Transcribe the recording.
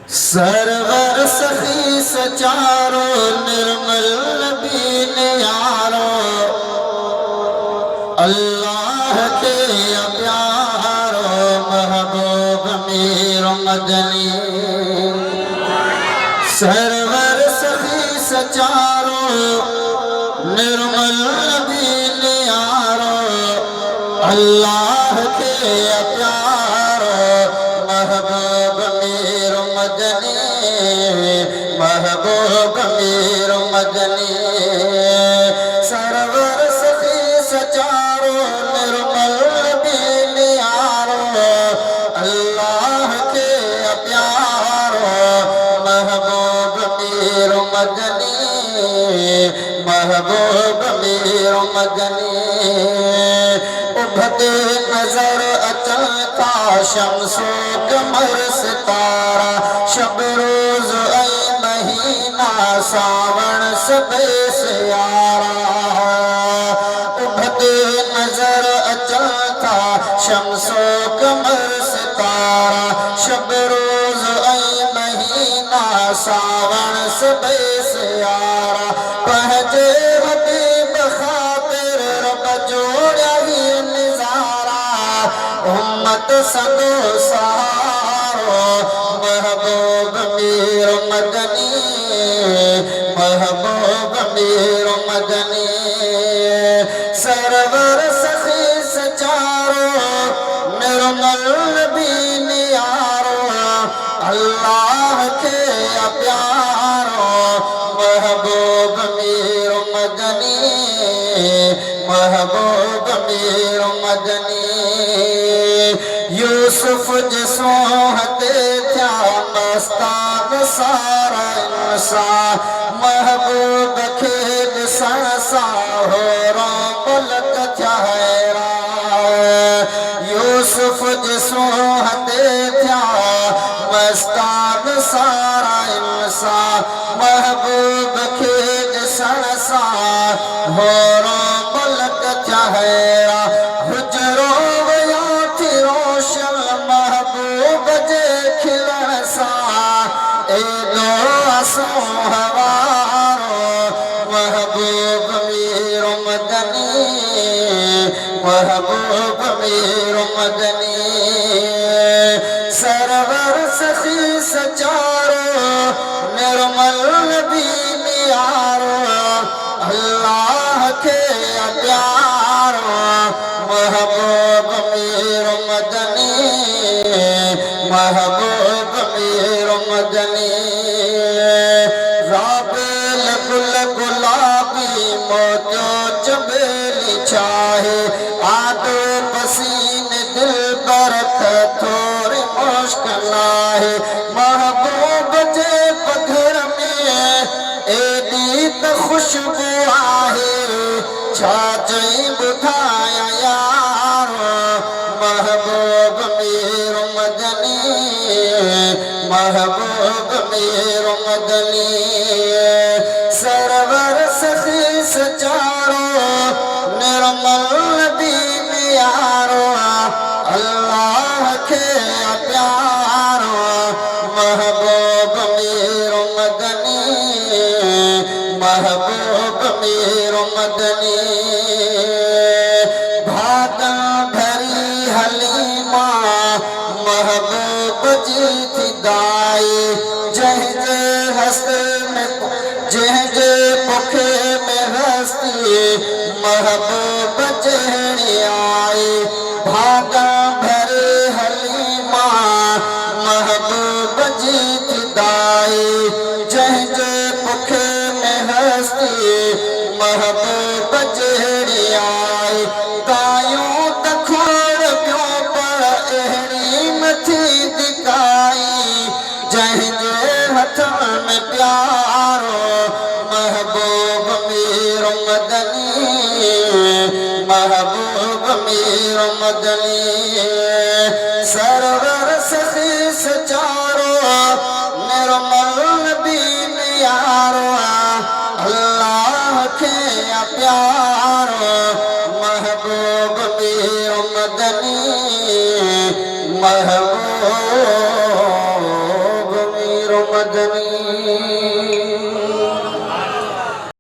Server सखी सचारो निर्मल नबी ने यारो अल्लाह के प्यारो महबूब मीर मदनी। सरवर सखी सचारो निर्मल नबी ने यारो अल्लाह के प्यारो महबूब मीर मदनी। महबूब मीर मदनी सरवर सखी सचारो निर्मल नबी ने यारो अल्लाह के प्यारो महबूब मीर मदनी। महबूब मीर मदनी उभते नजर अचलता शम्सो कमर सितारा शब रोज ऐ महीना सावन सबे से यारा। उभते नजर अचलता शम्सो कमर सितारा शब रोज ऐ महीना सावन सबे से यारा। पहजे हबीब खातिर रब जोड़ा ही निजारा उम्मत सदो सारो महबूब मीर मदनी। महबूब मीर मदनी सरवर सखी सचारो निर्मल नबी ने यारो अल्लाह के प्यारो महबूब मीर मदनी। महबूब मीर मदनी यूसुफ जिसो हते थया मस्तान सारा इंसान महबूब खे ॾिसण सां होरो मुल्क थिया हैरान। यूसुफ जिसो हते थया मस्तान सारा इंसान महबूब खे ॾिसण सां होरो मुल्क थिया हैरान। हुजरो वियो थी रोशन महबूब जे खिलण सां एॾो असो हवारो महबूब मीर मदनी। महबूब मीर मदनी सरवर सखी सचारो निर्मल नबी ने यारो अल्लाह के प्यारो महबूब मीर मदनी। महबूब मीर मदनी राबेल गुल गुलाबी मोतियो चमेली चाहे आदो पसीने दिल बरख थोड़ी मुश्किल आहे। महबूब जे पधर में एडी त खुशबू आहे छा चई ॿुधाया यारो महबूब मीर मदनी। महबूब मीर मदनी सरवर सखी सचारो निर्मल नबी ने यारो अल्लाह के प्यारो महबूब मीर मदनी। महबूब मीर मदनी भागल भरी हलीमा महबूब जी थी दाई जंहिंजे हस्ते में जंहिंजे पुखे में हस्ती महबूब जहिड़ी आई। भागल भरी हलीमा महबूब जी थी दाई जंहिंजे पुखे में हस्ती महबूब जहिड़ी आई। कायूं त खोड़ पियो पर अहिड़ी मथी दिकाई जंहिंजे हथ में प्यारो महबूब मीर मदनी। महबूब मीर मदनी सरवर सखी सचारो निर्मल नबी ने यारो अल्लाह के प्यारो महबूब मीर मदनी। महबूब मदनी